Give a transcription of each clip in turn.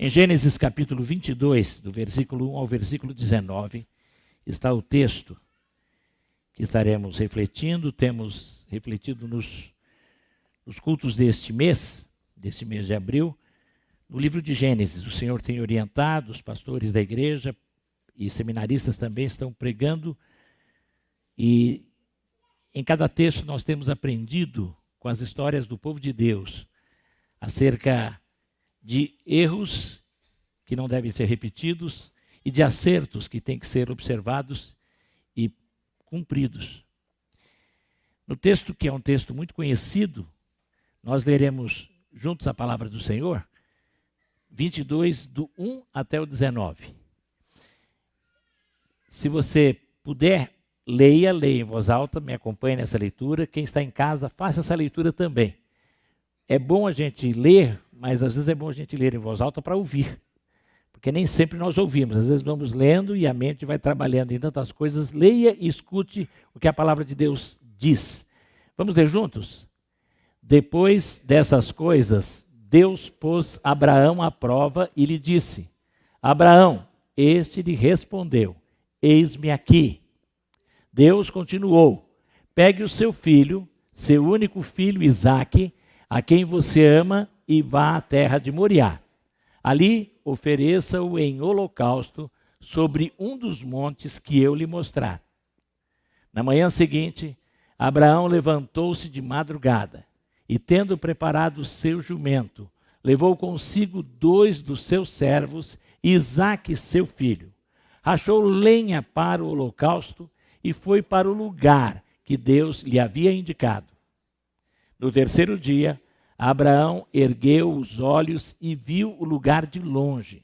Em Gênesis capítulo 22, do versículo 1 ao versículo 19, está o texto que estaremos refletindo. Temos refletido nos cultos deste mês de abril, no livro de Gênesis. O Senhor tem orientado, os pastores da igreja e seminaristas também estão pregando, e em cada texto nós temos aprendido com as histórias do povo de Deus acerca de erros que não devem ser repetidos e de acertos que têm que ser observados e cumpridos. No texto, que é um texto muito conhecido, nós leremos juntos a palavra do Senhor, 22, do 1 até o 19. Se você puder, leia em voz alta, me acompanhe nessa leitura. Quem está em casa, faça essa leitura também. É bom a gente ler, mas às vezes é bom a gente ler em voz alta para ouvir. Porque nem sempre nós ouvimos. Às vezes vamos lendo e a mente vai trabalhando em tantas coisas. Leia e escute o que a palavra de Deus diz. Vamos ler juntos? Depois dessas coisas, Deus pôs Abraão à prova e lhe disse: Abraão, este lhe respondeu: eis-me aqui. Deus continuou: pegue o seu filho, seu único filho Isaque, a quem você ama, e vá à terra de Moriá. Ali ofereça-o em holocausto sobre um dos montes que eu lhe mostrar. Na manhã seguinte, Abraão levantou-se de madrugada e, tendo preparado o seu jumento, levou consigo 2 dos seus servos e Isaque, seu filho. Rachou lenha para o holocausto e foi para o lugar que Deus lhe havia indicado. No terceiro dia, Abraão ergueu os olhos e viu o lugar de longe.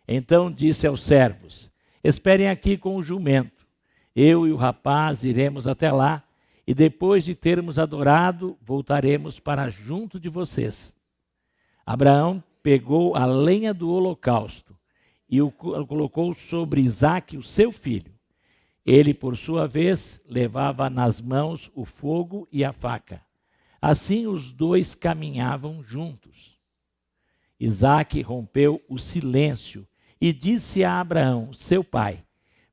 Então disse aos servos: esperem aqui com o jumento. Eu e o rapaz iremos até lá, e depois de termos adorado, voltaremos para junto de vocês. Abraão pegou a lenha do holocausto e o colocou sobre Isaque, o seu filho. Ele, por sua vez, levava nas mãos o fogo e a faca. Assim os dois caminhavam juntos. Isaque rompeu o silêncio e disse a Abraão, seu pai: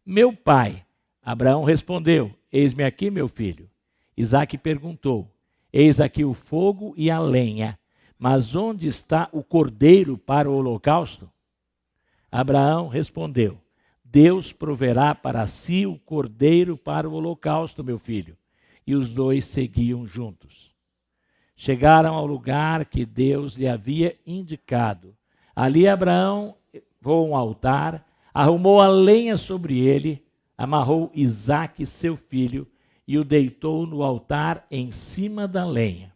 meu pai. Abraão respondeu: eis-me aqui, meu filho. Isaque perguntou: eis aqui o fogo e a lenha, mas onde está o cordeiro para o holocausto? Abraão respondeu: Deus proverá para si o cordeiro para o holocausto, meu filho. E os dois seguiam juntos. Chegaram ao lugar que Deus lhe havia indicado. Ali Abraão levou um altar, arrumou a lenha sobre ele, amarrou Isaque, seu filho, e o deitou no altar em cima da lenha.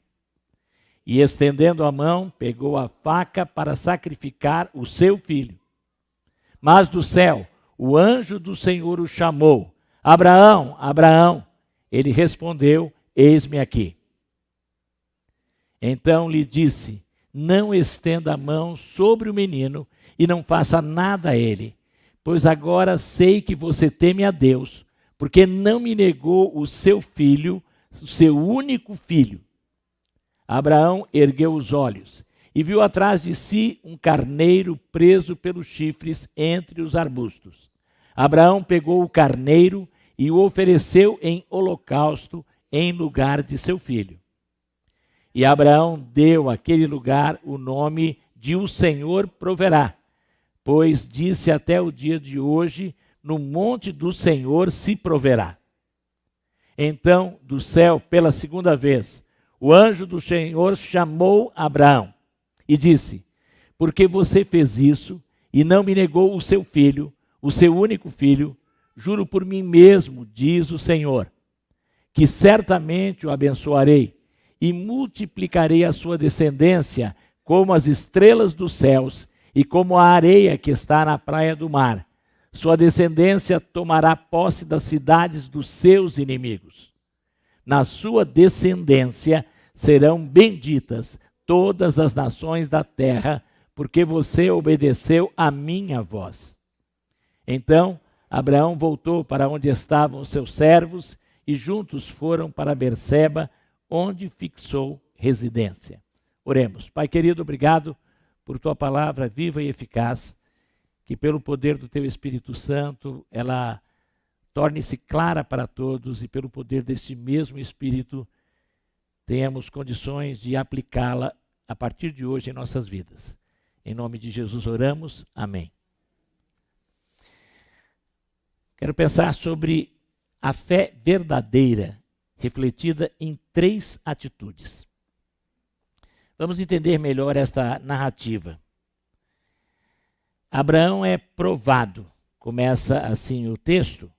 E estendendo a mão, pegou a faca para sacrificar o seu filho. Mas do céu, o anjo do Senhor o chamou: Abraão, Abraão. Ele respondeu: eis-me aqui. Então lhe disse: não estenda a mão sobre o menino e não faça nada a ele, pois agora sei que você teme a Deus, porque não me negou o seu filho, o seu único filho. Abraão ergueu os olhos e viu atrás de si um carneiro preso pelos chifres entre os arbustos. Abraão pegou o carneiro e o ofereceu em holocausto em lugar de seu filho. E Abraão deu àquele lugar o nome de O Senhor Proverá, pois disse: até o dia de hoje, no monte do Senhor se proverá. Então, do céu, pela segunda vez, o anjo do Senhor chamou Abraão e disse: porque você fez isso e não me negou o seu filho, o seu único filho, juro por mim mesmo, diz o Senhor, que certamente o abençoarei e multiplicarei a sua descendência como as estrelas dos céus e como a areia que está na praia do mar. Sua descendência tomará posse das cidades dos seus inimigos. Na sua descendência serão benditas todas as nações da terra, porque você obedeceu a minha voz. Então Abraão voltou para onde estavam os seus servos e juntos foram para Berseba, onde fixou residência. Oremos. Pai querido, obrigado por tua palavra viva e eficaz, que pelo poder do teu Espírito Santo ela torne-se clara para todos e pelo poder deste mesmo Espírito tenhamos condições de aplicá-la a partir de hoje em nossas vidas. Em nome de Jesus oramos. Amém. Quero pensar sobre a fé verdadeira, refletida em 3 atitudes. Vamos entender melhor esta narrativa. Abraão é provado. Começa assim o texto.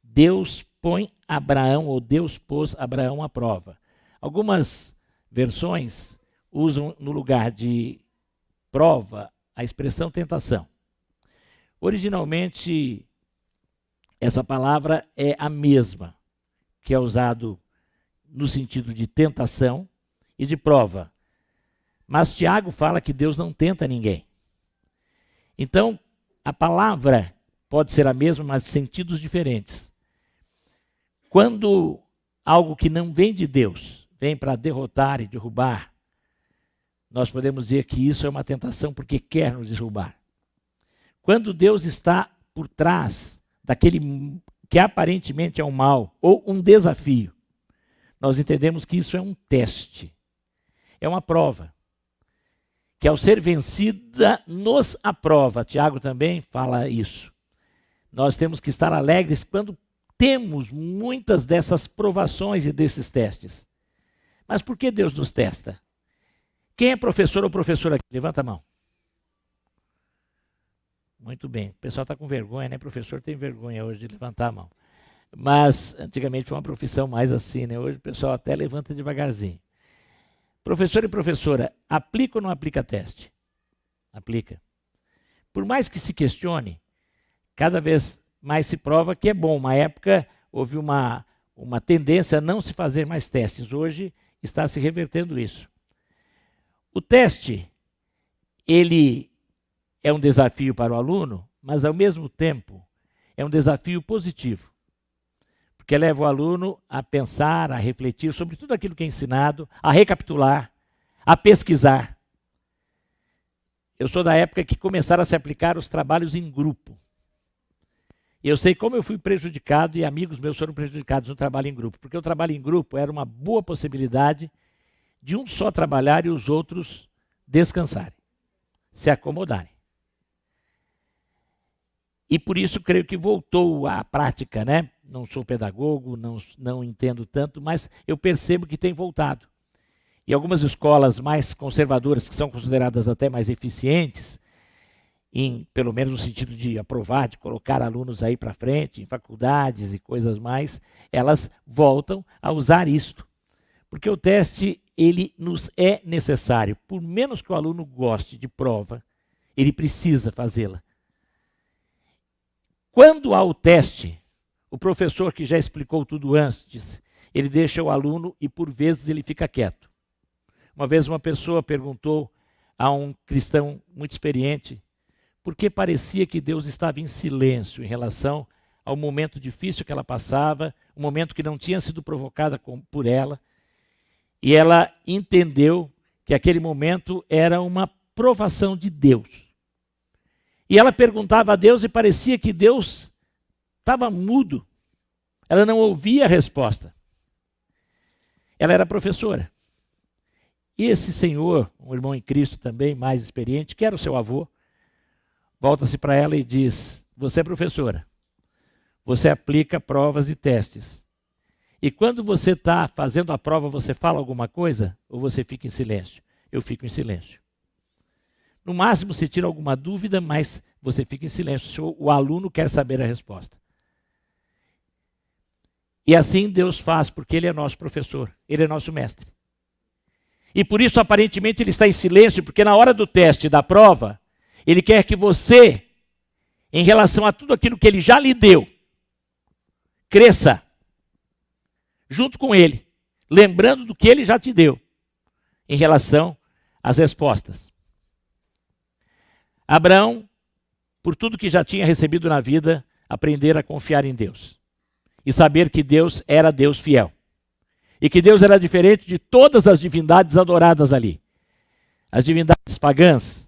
Deus põe Abraão, ou Deus pôs Abraão à prova. Algumas versões usam no lugar de prova a expressão tentação. Originalmente, essa palavra é a mesma, que é usado no sentido de tentação e de prova. Mas Tiago fala que Deus não tenta ninguém. Então, a palavra pode ser a mesma, mas sentidos diferentes. Quando algo que não vem de Deus vem para derrotar e derrubar, nós podemos dizer que isso é uma tentação porque quer nos derrubar. Quando Deus está por trás daquele que aparentemente é um mal ou um desafio, nós entendemos que isso é um teste, é uma prova, que ao ser vencida nos aprova. Tiago também fala isso. Nós temos que estar alegres quando temos muitas dessas provações e desses testes. Mas por que Deus nos testa? Quem é professor ou professora aqui? Levanta a mão. Muito bem. O pessoal está com vergonha, né? Professor tem vergonha hoje de levantar a mão. Mas antigamente foi uma profissão mais assim, né? Hoje o pessoal até levanta devagarzinho. Professor e professora, aplica ou não aplica teste? Aplica. Por mais que se questione, cada vez mais se prova que é bom. Uma época houve uma tendência a não se fazer mais testes. Hoje está se revertendo isso. O teste, ele é um desafio para o aluno, mas ao mesmo tempo é um desafio positivo. Porque leva o aluno a pensar, a refletir sobre tudo aquilo que é ensinado, a recapitular, a pesquisar. Eu sou da época que começaram a se aplicar os trabalhos em grupo. E eu sei como eu fui prejudicado e amigos meus foram prejudicados no trabalho em grupo. Porque o trabalho em grupo era uma boa possibilidade de um só trabalhar e os outros descansarem, se acomodarem. E por isso creio que voltou à prática, né? Não sou pedagogo, não entendo tanto, mas eu percebo que tem voltado. E algumas escolas mais conservadoras, que são consideradas até mais eficientes, pelo menos no sentido de aprovar, de colocar alunos aí para frente, em faculdades e coisas mais, elas voltam a usar isto. Porque o teste, ele nos é necessário. Por menos que o aluno goste de prova, ele precisa fazê-la. Quando há o teste, o professor que já explicou tudo antes, ele deixa o aluno e por vezes ele fica quieto. Uma vez uma pessoa perguntou a um cristão muito experiente por que parecia que Deus estava em silêncio em relação ao momento difícil que ela passava, um momento que não tinha sido provocada por ela, e ela entendeu que aquele momento era uma provação de Deus. E ela perguntava a Deus e parecia que Deus estava mudo. Ela não ouvia a resposta. Ela era professora. E esse senhor, um irmão em Cristo também, mais experiente, que era o seu avô, volta-se para ela e diz: você é professora, você aplica provas e testes. E quando você está fazendo a prova, você fala alguma coisa ou você fica em silêncio? Eu fico em silêncio. No máximo se tira alguma dúvida, mas você fica em silêncio se o aluno quer saber a resposta. E assim Deus faz, porque Ele é nosso professor, Ele é nosso mestre. E por isso, aparentemente, Ele está em silêncio, porque na hora do teste, da prova, Ele quer que você, em relação a tudo aquilo que Ele já lhe deu, cresça junto com Ele, lembrando do que Ele já te deu, em relação às respostas. Abraão, por tudo que já tinha recebido na vida, aprender a confiar em Deus. E saber que Deus era Deus fiel. E que Deus era diferente de todas as divindades adoradas ali. As divindades pagãs,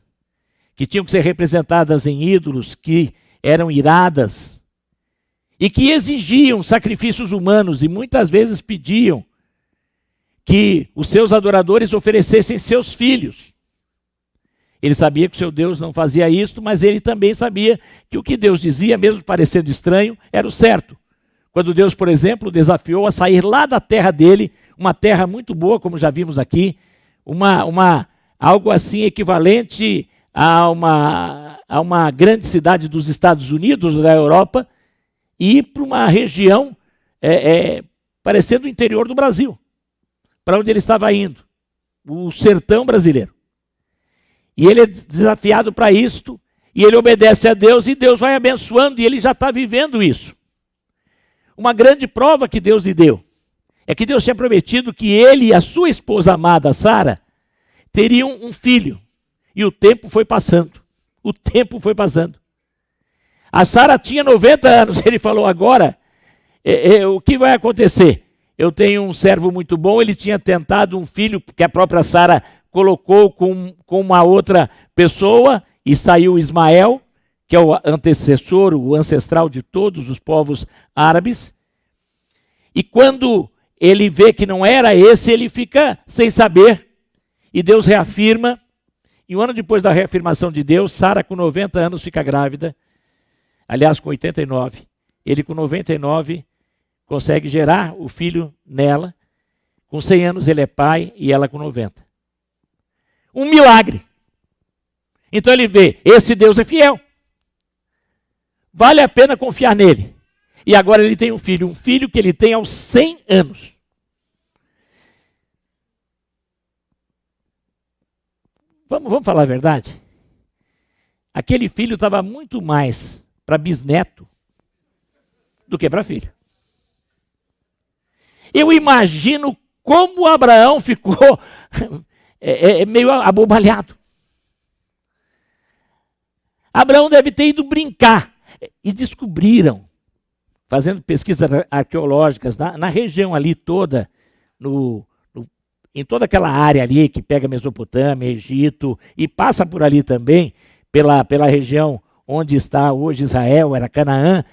que tinham que ser representadas em ídolos, que eram iradas e que exigiam sacrifícios humanos e muitas vezes pediam que os seus adoradores oferecessem seus filhos. Ele sabia que o seu Deus não fazia isto, mas ele também sabia que o que Deus dizia, mesmo parecendo estranho, era o certo. Quando Deus, por exemplo, desafiou a sair lá da terra dele, uma terra muito boa, como já vimos aqui, algo assim equivalente a uma grande cidade dos Estados Unidos, da Europa, e ir para uma região parecendo o interior do Brasil, para onde ele estava indo, o sertão brasileiro. E ele é desafiado para isto, e ele obedece a Deus, e Deus vai abençoando, e ele já está vivendo isso. Uma grande prova que Deus lhe deu é que Deus tinha prometido que ele e a sua esposa amada, Sara, teriam um filho. E o tempo foi passando. O tempo foi passando. A Sara tinha 90 anos. Ele falou, agora, o que vai acontecer? Eu tenho um servo muito bom, ele tinha tentado um filho que a própria Sara colocou com uma outra pessoa, e saiu Ismael, que é o antecessor, o ancestral de todos os povos árabes. E quando ele vê que não era esse, ele fica sem saber. E Deus reafirma. E um ano depois da reafirmação de Deus, Sara, com 90 anos, fica grávida. Aliás, com 89. Ele, com 99, consegue gerar o filho nela. Com 100 anos, ele é pai e ela com 90. Um milagre. Então ele vê, esse Deus é fiel. Vale a pena confiar nele. E agora ele tem um filho que ele tem aos 100 anos. Vamos falar a verdade? Aquele filho estava muito mais para bisneto do que para filho. Eu imagino como Abraão ficou meio abobalhado. Abraão deve ter ido brincar. E descobriram, fazendo pesquisas arqueológicas na região ali toda, em toda aquela área ali que pega Mesopotâmia, Egito, e passa por ali também, pela região onde está hoje Israel, era Canaã,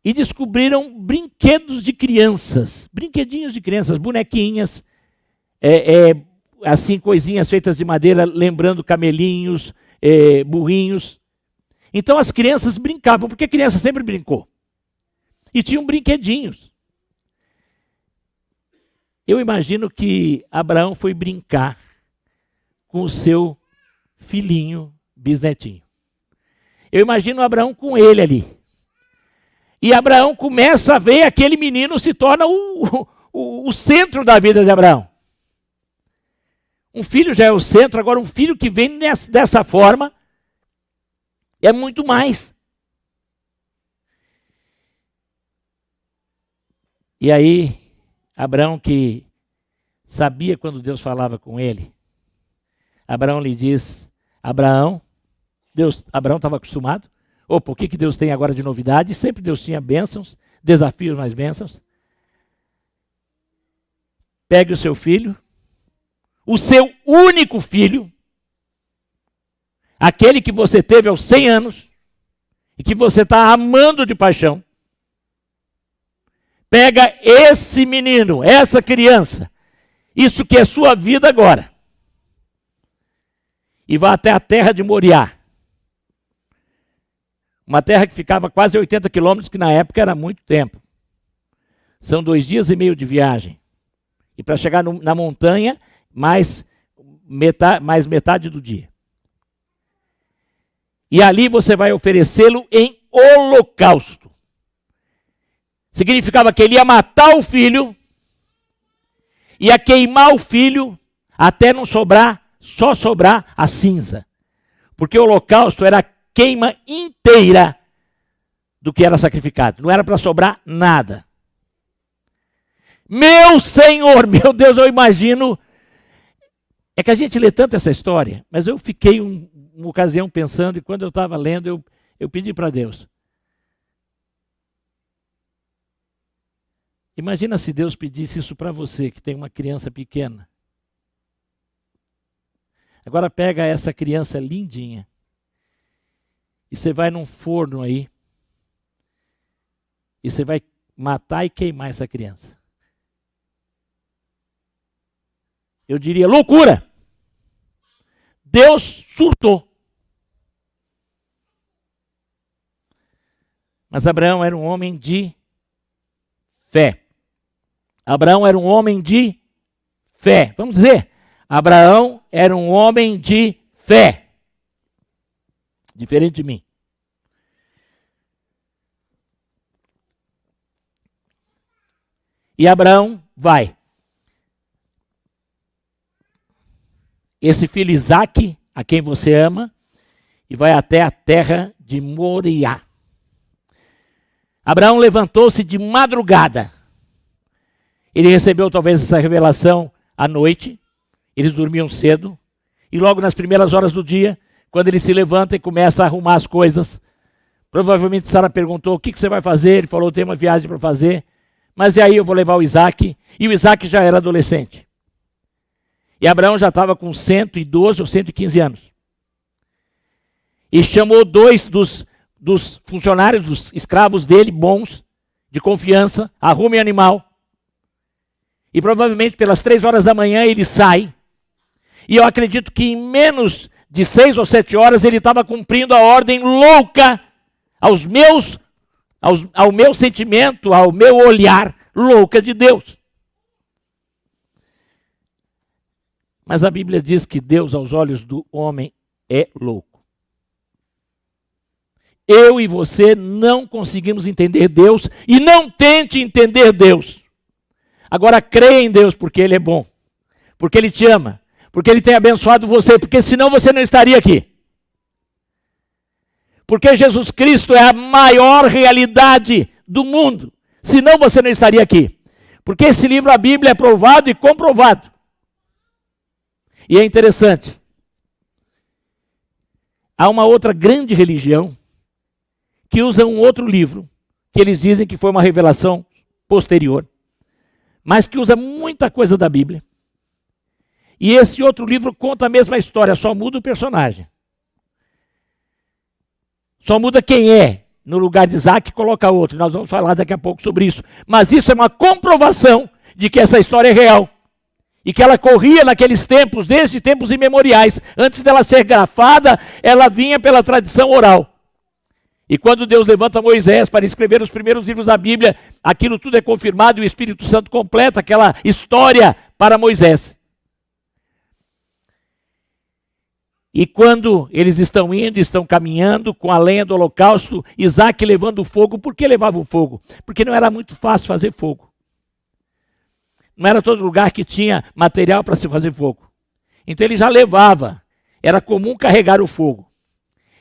e descobriram brinquedos de crianças, brinquedinhos de crianças, bonequinhas, assim, coisinhas feitas de madeira, lembrando camelinhos, burrinhos. Então as crianças brincavam, porque a criança sempre brincou. E tinham brinquedinhos. Eu imagino que Abraão foi brincar com o seu filhinho bisnetinho. Eu imagino Abraão com ele ali. E Abraão começa a ver aquele menino se torna o centro da vida de Abraão. Um filho já é o centro, agora um filho que vem dessa forma é muito mais. E aí, Abraão, que sabia quando Deus falava com ele, Abraão lhe diz, Abraão estava acostumado. Opa, o que Deus tem agora de novidade? Sempre Deus tinha bênçãos, desafios mais bênçãos. Pegue o seu filho, o seu único filho, aquele que você teve aos 100 anos e que você está amando de paixão. Pega esse menino, essa criança, isso que é sua vida agora, e vá até a terra de Moriá. Uma terra que ficava quase 80 quilômetros, que na época era muito tempo. São 2 dias e meio de viagem. E para chegar na montanha, mais metade do dia. E ali você vai oferecê-lo em holocausto. Significava que ele ia matar o filho, ia queimar o filho, até não sobrar, só sobrar a cinza. Porque o holocausto era a queima inteira do que era sacrificado. Não era para sobrar nada. Meu Senhor, meu Deus, eu imagino. É que a gente lê tanto essa história, mas eu fiquei uma ocasião pensando, e quando eu estava lendo, eu pedi para Deus. Imagina se Deus pedisse isso para você, que tem uma criança pequena. Agora pega essa criança lindinha, e você vai num forno aí, e você vai matar e queimar essa criança. Eu diria loucura. Deus surtou. Mas Abraão era um homem de fé. Abraão era um homem de fé. Vamos dizer, Abraão era um homem de fé. Diferente de mim. E Abraão vai. Esse filho Isaque, a quem você ama, e vai até a terra de Moriá. Abraão levantou-se de madrugada. Ele recebeu talvez essa revelação à noite. Eles dormiam cedo. E logo nas primeiras horas do dia, quando ele se levanta e começa a arrumar as coisas, provavelmente Sara perguntou, o que você vai fazer? Ele falou, tem uma viagem para fazer. Mas e aí eu vou levar o Isaque? E o Isaque já era adolescente. E Abraão já estava com 112 ou 115 anos. E chamou 2 dos funcionários, dos escravos dele, bons, de confiança, arrumem animal. E provavelmente pelas 3 horas da manhã ele sai. E eu acredito que em menos de 6 ou 7 horas ele estava cumprindo a ordem louca ao meu sentimento, ao meu olhar louca de Deus. Mas a Bíblia diz que Deus, aos olhos do homem, é louco. Eu e você não conseguimos entender Deus e não tente entender Deus. Agora creia em Deus porque Ele é bom, porque Ele te ama, porque Ele tem abençoado você, porque senão você não estaria aqui. Porque Jesus Cristo é a maior realidade do mundo, senão você não estaria aqui. Porque esse livro, a Bíblia, é provado e comprovado. E é interessante, há uma outra grande religião que usa um outro livro, que eles dizem que foi uma revelação posterior, mas que usa muita coisa da Bíblia. E esse outro livro conta a mesma história, só muda o personagem. Só muda quem é. No lugar de Isaac, coloca outro. Nós vamos falar daqui a pouco sobre isso. Mas isso é uma comprovação de que essa história é real. E que ela corria naqueles tempos, desde tempos imemoriais. Antes dela ser grafada, ela vinha pela tradição oral. E quando Deus levanta Moisés para escrever os primeiros livros da Bíblia, aquilo tudo é confirmado e o Espírito Santo completa aquela história para Moisés. E quando eles estão indo, estão caminhando com a lenha do holocausto, Isaac levando o fogo. Por que levava o fogo? Porque não era muito fácil fazer fogo. Não era todo lugar que tinha material para se fazer fogo. Então ele já levava. Era comum carregar o fogo.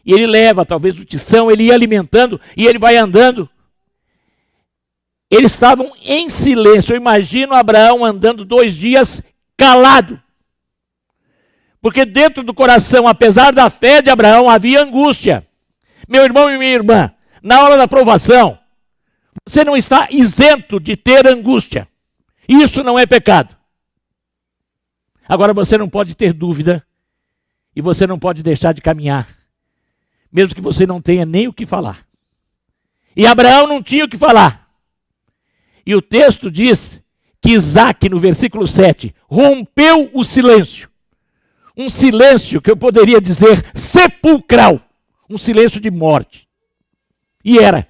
E ele leva, talvez, o tição, ele ia alimentando e ele vai andando. Eles estavam em silêncio. Eu imagino Abraão andando 2 dias calado. Porque dentro do coração, apesar da fé de Abraão, havia angústia. Meu irmão e minha irmã, na hora da provação, você não está isento de ter angústia. Isso não é pecado. Agora você não pode ter dúvida e você não pode deixar de caminhar, mesmo que você não tenha nem o que falar. E Abraão não tinha o que falar. E o texto diz que Isaque, no versículo 7, rompeu o silêncio. Um silêncio que eu poderia dizer sepulcral. Um silêncio de morte. E era.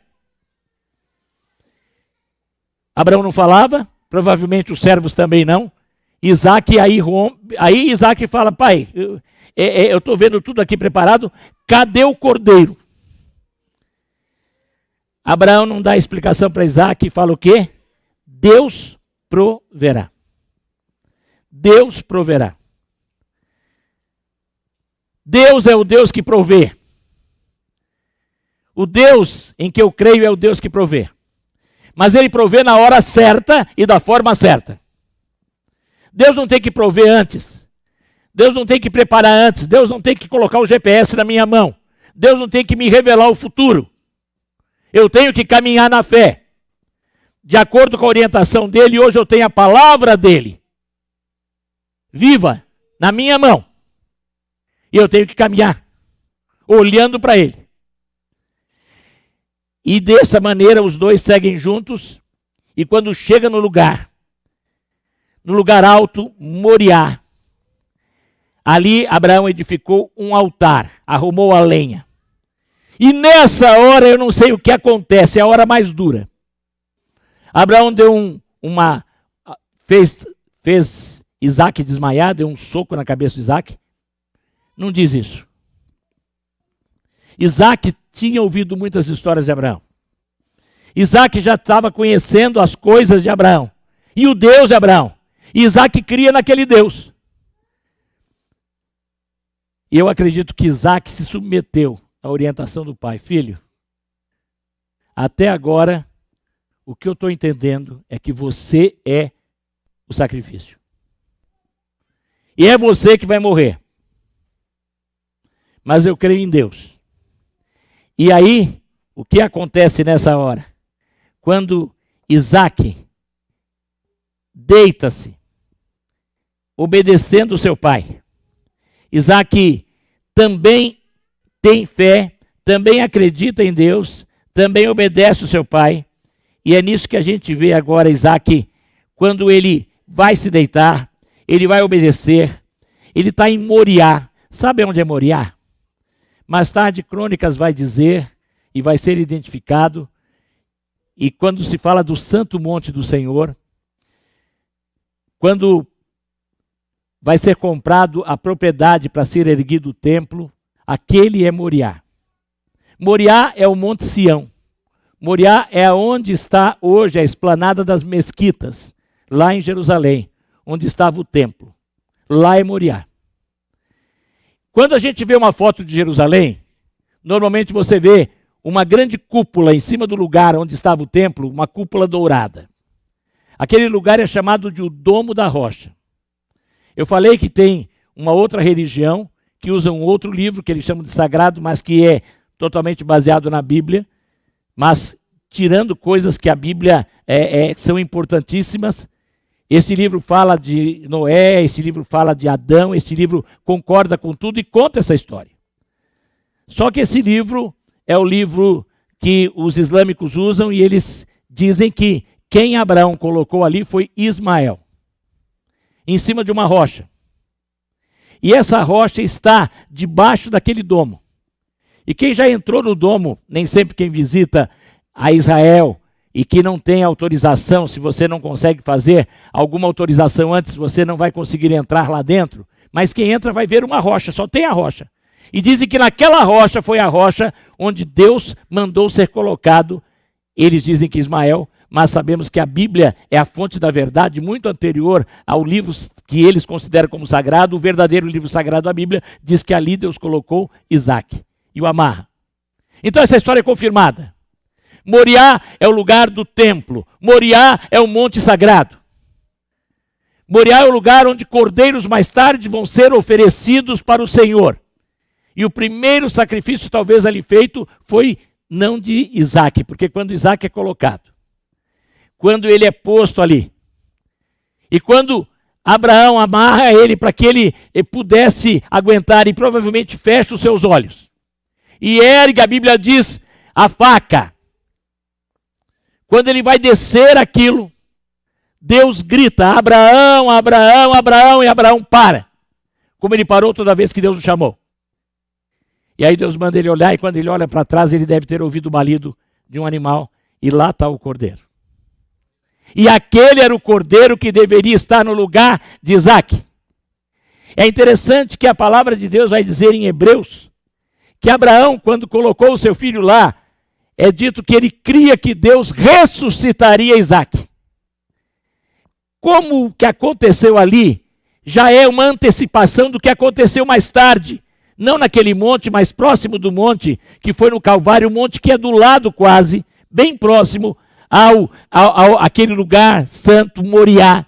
Abraão não falava, provavelmente os servos também não. Isaque aí rompe. Aí Isaque fala, pai, eu estou vendo tudo aqui preparado, cadê o cordeiro? Abraão não dá explicação para Isaque e fala o quê? Deus proverá. Deus proverá. Deus é o Deus que provê. O Deus em que eu creio é o Deus que provê. Mas Ele provê na hora certa e da forma certa. Deus não tem que prover antes. Deus não tem que preparar antes. Deus não tem que colocar o GPS na minha mão. Deus não tem que me revelar o futuro. Eu tenho que caminhar na fé. De acordo com a orientação dEle, hoje eu tenho a palavra dEle. Viva na minha mão. E eu tenho que caminhar, olhando para Ele. E dessa maneira os dois seguem juntos, e quando chega no lugar alto, Moriá, ali Abraão edificou um altar, arrumou a lenha. E nessa hora eu não sei o que acontece, é a hora mais dura. Abraão deu fez Isaac desmaiar, deu um soco na cabeça de Isaac. Não diz isso. Isaac tinha ouvido muitas histórias de Abraão. Isaac já estava conhecendo as coisas de Abraão. E o Deus de Abraão. E Isaac cria naquele Deus. E eu acredito que Isaac se submeteu à orientação do pai. Filho, até agora, o que eu estou entendendo é que você é o sacrifício. E é você que vai morrer. Mas eu creio em Deus. E aí, o que acontece nessa hora? Quando Isaac deita-se, obedecendo o seu pai. Isaac também tem fé, também acredita em Deus, também obedece o seu pai. E é nisso que a gente vê agora Isaac, quando ele vai se deitar, ele vai obedecer, ele está em Moriá. Sabe onde é Moriá? Mais tarde, Crônicas vai dizer, e vai ser identificado, e quando se fala do santo monte do Senhor, quando vai ser comprado a propriedade para ser erguido o templo, aquele é Moriá. Moriá é o Monte Sião. Moriá é onde está hoje a esplanada das mesquitas, lá em Jerusalém, onde estava o templo. Lá é Moriá. Quando a gente vê uma foto de Jerusalém, normalmente você vê uma grande cúpula em cima do lugar onde estava o templo, uma cúpula dourada. Aquele lugar é chamado de o Domo da Rocha. Eu falei que tem uma outra religião que usa um outro livro que eles chamam de sagrado, mas que é totalmente baseado na Bíblia, mas tirando coisas que a Bíblia são importantíssimas. Esse livro fala de Noé, esse livro fala de Adão, esse livro concorda com tudo e conta essa história. Só que esse livro é o livro que os islâmicos usam e eles dizem que quem Abraão colocou ali foi Ismael, em cima de uma rocha. E essa rocha está debaixo daquele domo. E quem já entrou no domo, nem sempre quem visita a Israel e que não tem autorização, se você não consegue fazer alguma autorização antes, você não vai conseguir entrar lá dentro. Mas quem entra vai ver uma rocha, só tem a rocha. E dizem que naquela rocha foi a rocha onde Deus mandou ser colocado. Eles dizem que Ismael, mas sabemos que a Bíblia é a fonte da verdade, muito anterior ao livro que eles consideram como sagrado. O verdadeiro livro sagrado da Bíblia diz que ali Deus colocou Isaac e o amarra. Então essa história é confirmada. Moriá é o lugar do templo. Moriá é o monte sagrado. Moriá é o lugar onde cordeiros mais tarde vão ser oferecidos para o Senhor. E o primeiro sacrifício talvez ali feito foi não de Isaac, porque quando Isaac é colocado, quando ele é posto ali, e quando Abraão amarra ele para que ele pudesse aguentar e provavelmente fecha os seus olhos. E ergue, a Bíblia diz, a faca. Quando ele vai descer aquilo, Deus grita, Abraão, Abraão, Abraão, e Abraão para. Como ele parou toda vez que Deus o chamou. E aí Deus manda ele olhar, e quando ele olha para trás, ele deve ter ouvido o balido de um animal, e lá está o cordeiro. E aquele era o cordeiro que deveria estar no lugar de Isaac. É interessante que a palavra de Deus vai dizer em Hebreus, que Abraão, quando colocou o seu filho lá, é dito que ele cria que Deus ressuscitaria Isaac. Como o que aconteceu ali já é uma antecipação do que aconteceu mais tarde. Não naquele monte, mas próximo do monte, que foi no Calvário, um monte que é do lado quase, bem próximo àquele lugar santo, Moriá.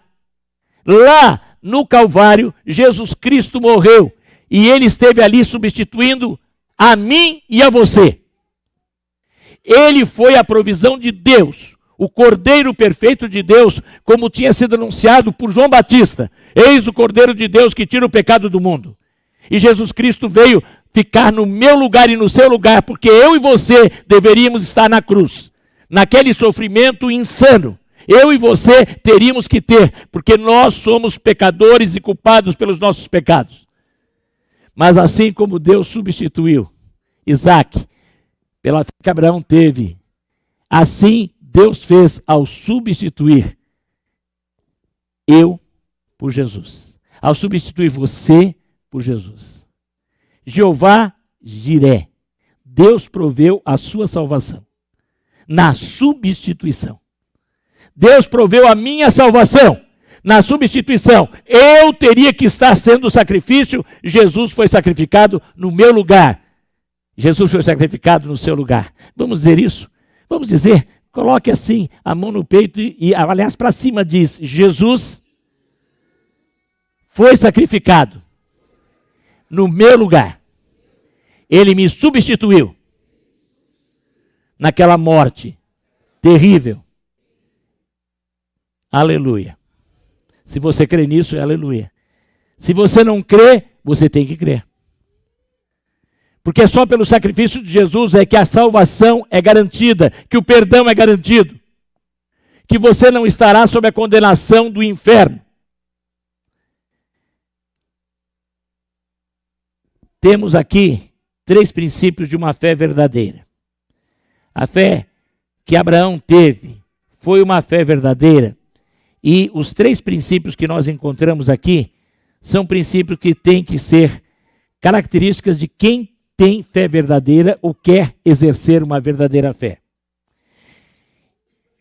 Lá no Calvário, Jesus Cristo morreu e ele esteve ali substituindo a mim e a você. Ele foi a provisão de Deus, o Cordeiro perfeito de Deus, como tinha sido anunciado por João Batista. Eis o Cordeiro de Deus que tira o pecado do mundo. E Jesus Cristo veio ficar no meu lugar e no seu lugar, porque eu e você deveríamos estar na cruz, naquele sofrimento insano. Eu e você teríamos que ter, porque nós somos pecadores e culpados pelos nossos pecados. Mas assim como Deus substituiu Isaac pela fé que Abraão teve, assim Deus fez ao substituir eu por Jesus, ao substituir você por Jesus. Jeová Jiré, Deus proveu a sua salvação na substituição. Deus proveu a minha salvação na substituição. Eu teria que estar sendo o sacrifício, Jesus foi sacrificado no meu lugar. Jesus foi sacrificado no seu lugar. Vamos dizer isso? Vamos dizer, coloque assim a mão no peito e aliás, para cima diz, Jesus foi sacrificado no meu lugar. Ele me substituiu naquela morte terrível. Aleluia. Se você crê nisso, é aleluia. Se você não crê, você tem que crer. Porque só pelo sacrifício de Jesus é que a salvação é garantida, que o perdão é garantido, que você não estará sob a condenação do inferno. Temos aqui 3 princípios de uma fé verdadeira. A fé que Abraão teve foi uma fé verdadeira. E os 3 princípios que nós encontramos aqui são princípios que têm que ser características de quem tem fé verdadeira ou quer exercer uma verdadeira fé.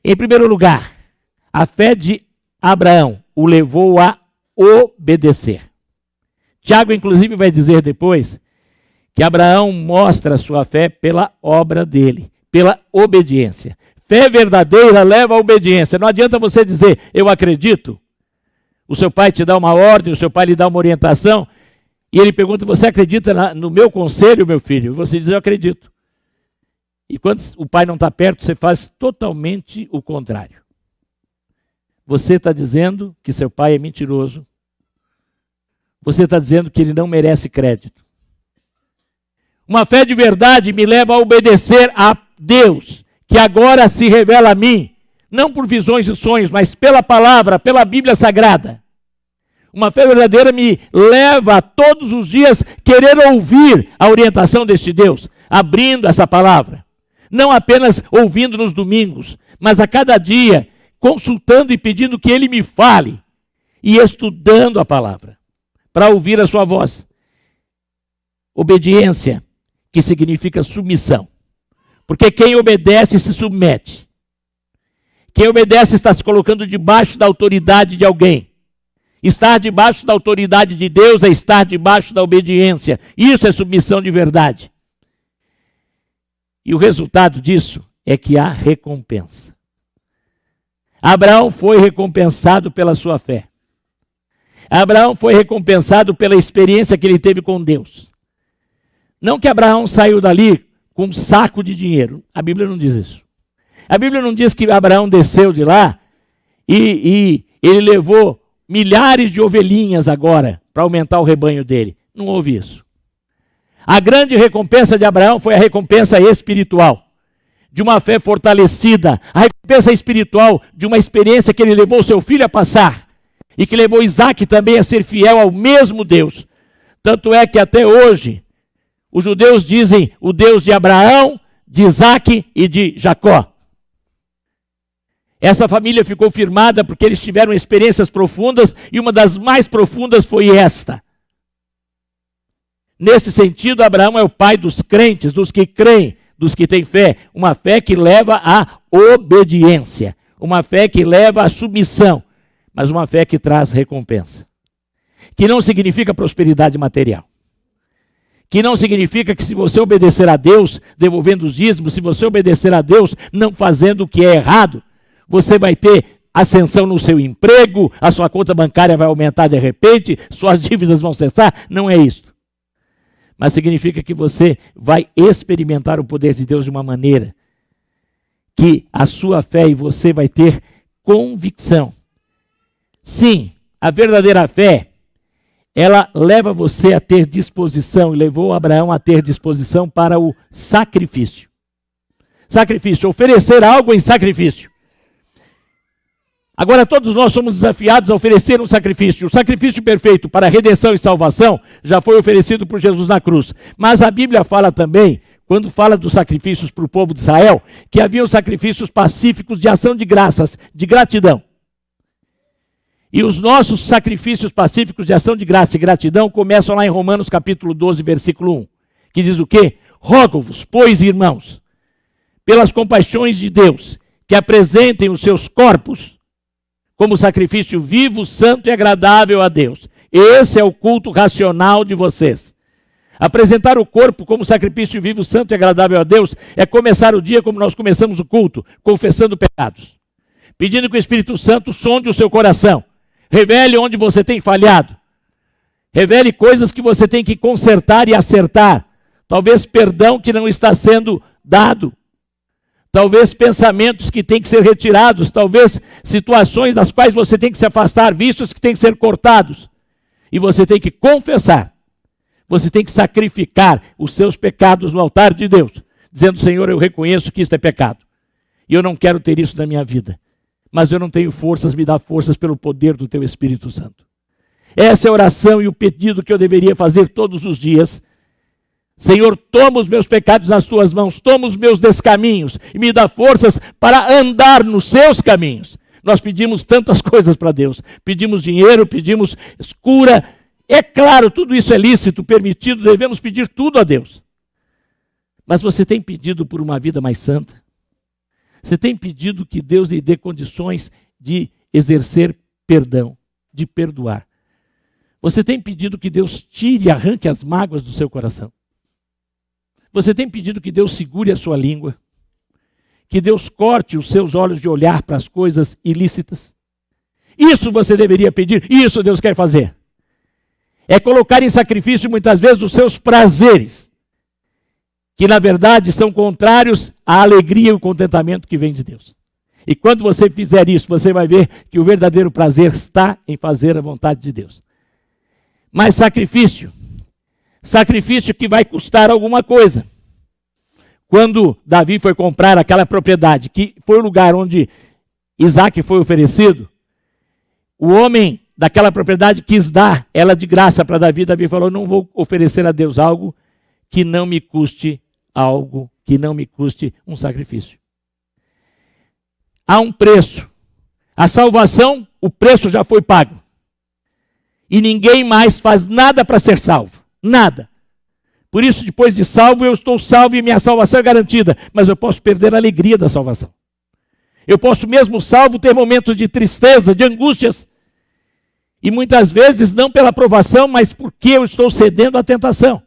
Em primeiro lugar, a fé de Abraão o levou a obedecer. Tiago, inclusive, vai dizer depois que Abraão mostra a sua fé pela obra dele, pela obediência. Fé verdadeira leva à obediência. Não adianta você dizer, eu acredito. O seu pai te dá uma ordem, o seu pai lhe dá uma orientação, e ele pergunta, você acredita no meu conselho, meu filho? E você diz, eu acredito. E quando o pai não está perto, você faz totalmente o contrário. Você está dizendo que seu pai é mentiroso. Você está dizendo que ele não merece crédito. Uma fé de verdade me leva a obedecer a Deus, que agora se revela a mim, não por visões e sonhos, mas pela palavra, pela Bíblia Sagrada. Uma fé verdadeira me leva a todos os dias querer ouvir a orientação deste Deus, abrindo essa palavra. Não apenas ouvindo nos domingos, mas a cada dia, consultando e pedindo que Ele me fale e estudando a palavra, para ouvir a sua voz. Obediência, que significa submissão. Porque quem obedece se submete. Quem obedece está se colocando debaixo da autoridade de alguém. Estar debaixo da autoridade de Deus é estar debaixo da obediência. Isso é submissão de verdade. E o resultado disso é que há recompensa. Abraão foi recompensado pela sua fé. Abraão foi recompensado pela experiência que ele teve com Deus. Não que Abraão saiu dali com um saco de dinheiro. A Bíblia não diz isso. A Bíblia não diz que Abraão desceu de lá e ele levou milhares de ovelhinhas agora para aumentar o rebanho dele. Não houve isso. A grande recompensa de Abraão foi a recompensa espiritual, de uma fé fortalecida, a recompensa espiritual de uma experiência que ele levou seu filho a passar e que levou Isaac também a ser fiel ao mesmo Deus. Tanto é que até hoje os judeus dizem o Deus de Abraão, de Isaac e de Jacó. Essa família ficou firmada porque eles tiveram experiências profundas e uma das mais profundas foi esta. Nesse sentido, Abraão é o pai dos crentes, dos que creem, dos que têm fé. Uma fé que leva à obediência, uma fé que leva à submissão, mas uma fé que traz recompensa. Que não significa prosperidade material. Que não significa que se você obedecer a Deus, devolvendo os dízimos, se você obedecer a Deus, não fazendo o que é errado, você vai ter ascensão no seu emprego, a sua conta bancária vai aumentar de repente, suas dívidas vão cessar. Não é isso. Mas significa que você vai experimentar o poder de Deus de uma maneira que a sua fé e você vai ter convicção. Sim, a verdadeira fé ela leva você a ter disposição, e levou Abraão a ter disposição para o sacrifício. Sacrifício, oferecer algo em sacrifício. Agora todos nós somos desafiados a oferecer um sacrifício. O sacrifício perfeito para redenção e salvação já foi oferecido por Jesus na cruz. Mas a Bíblia fala também, quando fala dos sacrifícios para o povo de Israel, que haviam sacrifícios pacíficos de ação de graças, de gratidão. E os nossos sacrifícios pacíficos de ação de graça e gratidão começam lá em Romanos capítulo 12, versículo 1, que diz o quê? Rogo-vos, pois, irmãos, pelas compaixões de Deus, que apresentem os seus corpos como sacrifício vivo, santo e agradável a Deus. Esse é o culto racional de vocês. Apresentar o corpo como sacrifício vivo, santo e agradável a Deus é começar o dia como nós começamos o culto, confessando pecados. Pedindo que o Espírito Santo sonde o seu coração. Revele onde você tem falhado. Revele coisas que você tem que consertar e acertar. Talvez perdão que não está sendo dado. Talvez pensamentos que têm que ser retirados. Talvez situações das quais você tem que se afastar, vícios que têm que ser cortados. E você tem que confessar. Você tem que sacrificar os seus pecados no altar de Deus. Dizendo, Senhor, eu reconheço que isto é pecado. E eu não quero ter isso na minha vida. Mas eu não tenho forças, me dá forças pelo poder do Teu Espírito Santo. Essa é a oração e o pedido que eu deveria fazer todos os dias. Senhor, toma os meus pecados nas Tuas mãos, toma os meus descaminhos e me dá forças para andar nos Seus caminhos. Nós pedimos tantas coisas para Deus. Pedimos dinheiro, pedimos cura. É claro, tudo isso é lícito, permitido, devemos pedir tudo a Deus. Mas você tem pedido por uma vida mais santa? Você tem pedido que Deus lhe dê condições de exercer perdão, de perdoar. Você tem pedido que Deus tire e arranque as mágoas do seu coração. Você tem pedido que Deus segure a sua língua. Que Deus corte os seus olhos de olhar para as coisas ilícitas. Isso você deveria pedir, isso Deus quer fazer. É colocar em sacrifício muitas vezes os seus prazeres. Que na verdade são contrários à alegria e o contentamento que vem de Deus. E quando você fizer isso, você vai ver que o verdadeiro prazer está em fazer a vontade de Deus. Mas sacrifício que vai custar alguma coisa. Quando Davi foi comprar aquela propriedade, que foi o lugar onde Isaac foi oferecido, o homem daquela propriedade quis dar ela de graça para Davi. Davi falou, não vou oferecer a Deus algo que não me custe um sacrifício. Há um preço. A salvação, o preço já foi pago. E ninguém mais faz nada para ser salvo. Nada. Por isso, depois de salvo, eu estou salvo e minha salvação é garantida. Mas eu posso perder a alegria da salvação. Eu posso, mesmo salvo, ter momentos de tristeza, de angústias. E muitas vezes não pela provação, mas porque eu estou cedendo à tentação.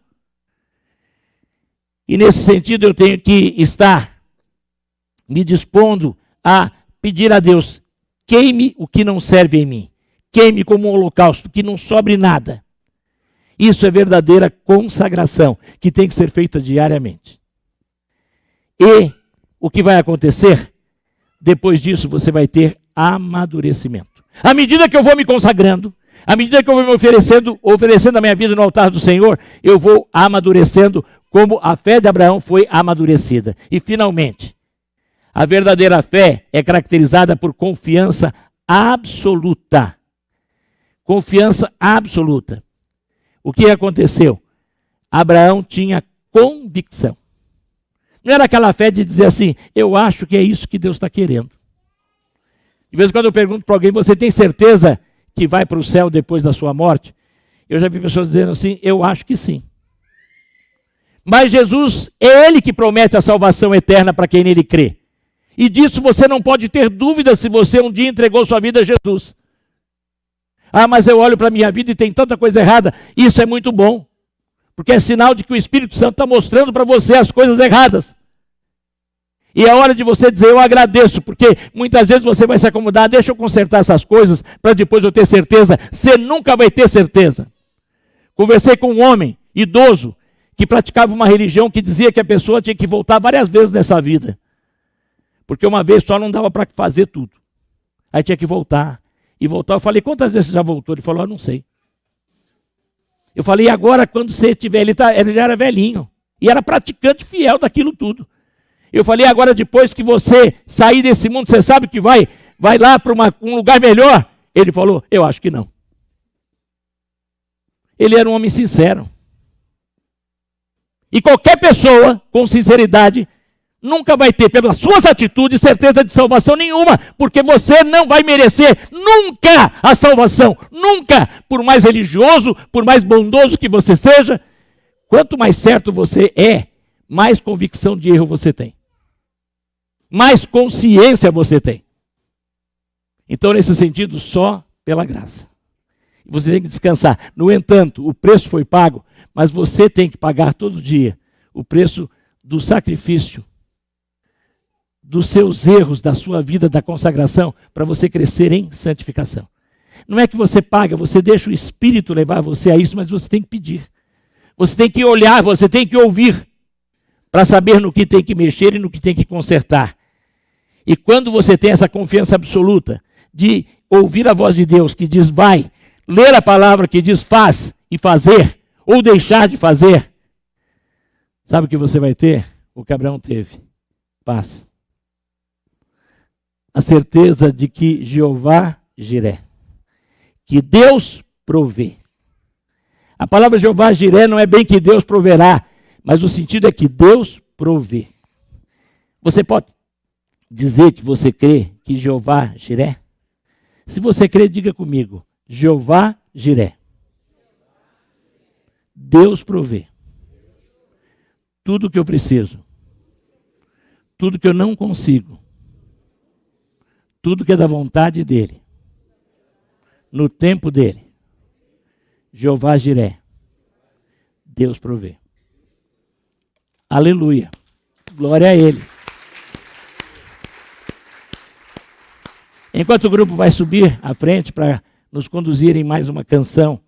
E nesse sentido eu tenho que estar me dispondo a pedir a Deus, queime o que não serve em mim. Queime como um holocausto, que não sobre nada. Isso é verdadeira consagração, que tem que ser feita diariamente. E o que vai acontecer? Depois disso você vai ter amadurecimento. À medida que eu vou me consagrando, à medida que eu vou me oferecendo a minha vida no altar do Senhor, eu vou amadurecendo como a fé de Abraão foi amadurecida. E finalmente, a verdadeira fé é caracterizada por confiança absoluta. Confiança absoluta. O que aconteceu? Abraão tinha convicção. Não era aquela fé de dizer assim, eu acho que é isso que Deus está querendo. De vez em quando eu pergunto para alguém, você tem certeza que vai para o céu depois da sua morte? Eu já vi pessoas dizendo assim, eu acho que sim. Mas Jesus é Ele que promete a salvação eterna para quem nele crê. E disso você não pode ter dúvida se você um dia entregou sua vida a Jesus. Ah, mas eu olho para a minha vida e tem tanta coisa errada. Isso é muito bom. Porque é sinal de que o Espírito Santo está mostrando para você as coisas erradas. E é hora de você dizer, eu agradeço, porque muitas vezes você vai se acomodar, deixa eu consertar essas coisas para depois eu ter certeza. Você nunca vai ter certeza. Conversei com um homem idoso que praticava uma religião que dizia que a pessoa tinha que voltar várias vezes nessa vida. Porque uma vez só não dava para fazer tudo. Aí tinha que voltar e voltar. Eu falei, quantas vezes você já voltou? Ele falou, não sei. Eu falei, agora quando você tiver, ele já era velhinho. E era praticante fiel daquilo tudo. Eu falei, agora depois que você sair desse mundo, você sabe que vai lá para um lugar melhor? Ele falou, eu acho que não. Ele era um homem sincero. E qualquer pessoa com sinceridade nunca vai ter, pelas suas atitudes, certeza de salvação nenhuma, porque você não vai merecer nunca a salvação, nunca, por mais religioso, por mais bondoso que você seja. Quanto mais certo você é, mais convicção de erro você tem, mais consciência você tem. Então, nesse sentido, só pela graça. Você tem que descansar. No entanto, o preço foi pago, mas você tem que pagar todo dia o preço do sacrifício, dos seus erros, da sua vida, da consagração, para você crescer em santificação. Não é que você paga, você deixa o Espírito levar você a isso, mas você tem que pedir. Você tem que olhar, você tem que ouvir, para saber no que tem que mexer e no que tem que consertar. E quando você tem essa confiança absoluta de ouvir a voz de Deus que diz vai, ler a palavra que diz faz e fazer, ou deixar de fazer, sabe o que você vai ter? O que Abraão teve: paz. A certeza de que Jeová Jiré, que Deus provê. A palavra Jeová Jiré não é bem que Deus proverá, mas o sentido é que Deus provê. Você pode dizer que você crê que Jeová Jiré? Se você crê, diga comigo: Jeová Jiré. Deus provê. Tudo que eu preciso, tudo que eu não consigo, tudo que é da vontade dele, no tempo dele. Jeová Jiré, Deus provê. Aleluia. Glória a ele. Enquanto o grupo vai subir à frente para nos conduzir em mais uma canção,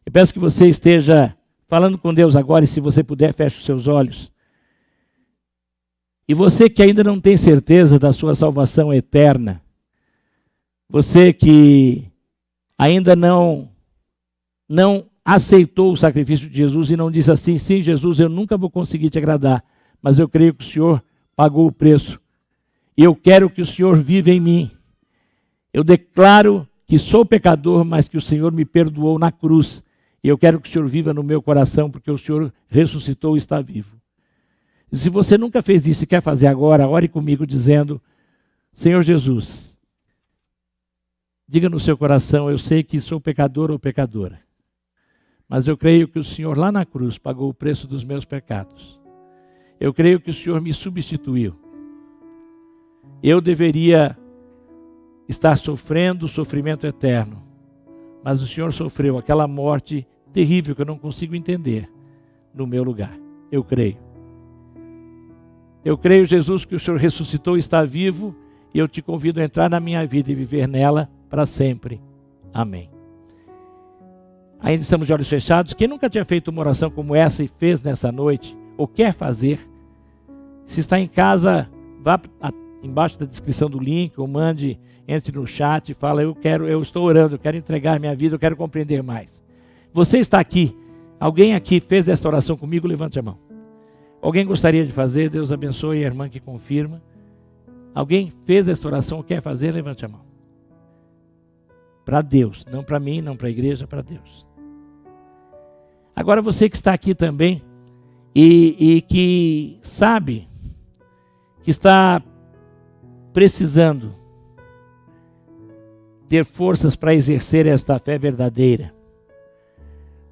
eu peço que você esteja falando com Deus agora, e se você puder, feche os seus olhos. E você que ainda não tem certeza da sua salvação eterna, você que ainda não aceitou o sacrifício de Jesus e não disse assim: sim, Jesus, eu nunca vou conseguir te agradar, mas eu creio que o Senhor pagou o preço. E eu quero que o Senhor viva em mim. Eu declaro que sou pecador, mas que o Senhor me perdoou na cruz. E eu quero que o Senhor viva no meu coração, porque o Senhor ressuscitou e está vivo. E se você nunca fez isso e quer fazer agora, ore comigo dizendo: Senhor Jesus, diga no seu coração: eu sei que sou pecador ou pecadora, mas eu creio que o Senhor lá na cruz pagou o preço dos meus pecados. Eu creio que o Senhor me substituiu. Eu deveria estar sofrendo o sofrimento eterno, mas o Senhor sofreu aquela morte terrível que eu não consigo entender no meu lugar. Eu creio. Eu creio, Jesus, que o Senhor ressuscitou e está vivo, e eu te convido a entrar na minha vida e viver nela para sempre. Amém. Ainda estamos de olhos fechados. Quem nunca tinha feito uma oração como essa e fez nessa noite, ou quer fazer, se está em casa, vá embaixo da descrição do link, ou entre no chat e fala: eu estou orando, eu quero entregar minha vida, eu quero compreender mais. Você está aqui, alguém aqui fez esta oração comigo? Levante a mão. Alguém gostaria de fazer? Deus abençoe a irmã que confirma. Alguém fez esta oração ou quer fazer? Levante a mão. Para Deus, não para mim, não para a igreja, para Deus. Agora você que está aqui também e que sabe que está precisando ter forças para exercer esta fé verdadeira.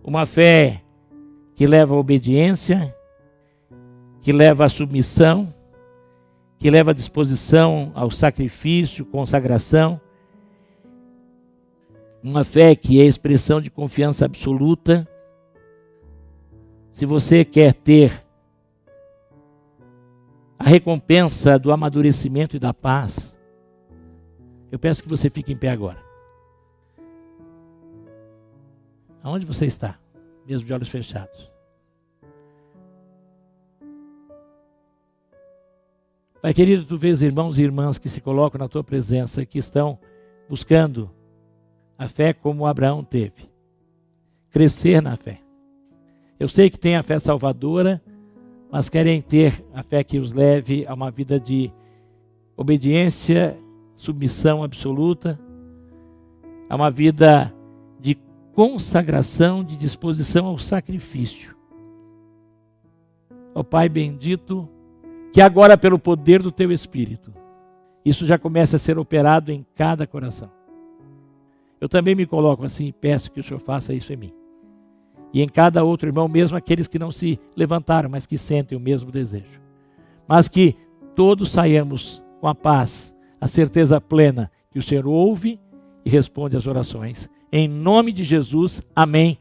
Uma fé que leva à obediência, que leva à submissão, que leva à disposição ao sacrifício, consagração. Uma fé que é expressão de confiança absoluta. Se você quer ter a recompensa do amadurecimento e da paz, eu peço que você fique em pé agora. Aonde você está? Mesmo de olhos fechados. Pai querido, tu vês irmãos e irmãs que se colocam na tua presença e que estão buscando a fé como Abraão teve. crescer na fé. Eu sei que tem a fé salvadora, mas querem ter a fé que os leve a uma vida de obediência, submissão absoluta, a uma vida de consagração, de disposição ao sacrifício. Ó Pai bendito, que agora pelo poder do Teu Espírito, isso já começa a ser operado em cada coração. Eu também me coloco assim e peço que o Senhor faça isso em mim. E em cada outro irmão, mesmo aqueles que não se levantaram, mas que sentem o mesmo desejo. Mas que todos saiamos com a paz, a certeza plena que o Senhor ouve e responde às orações. Em nome de Jesus, amém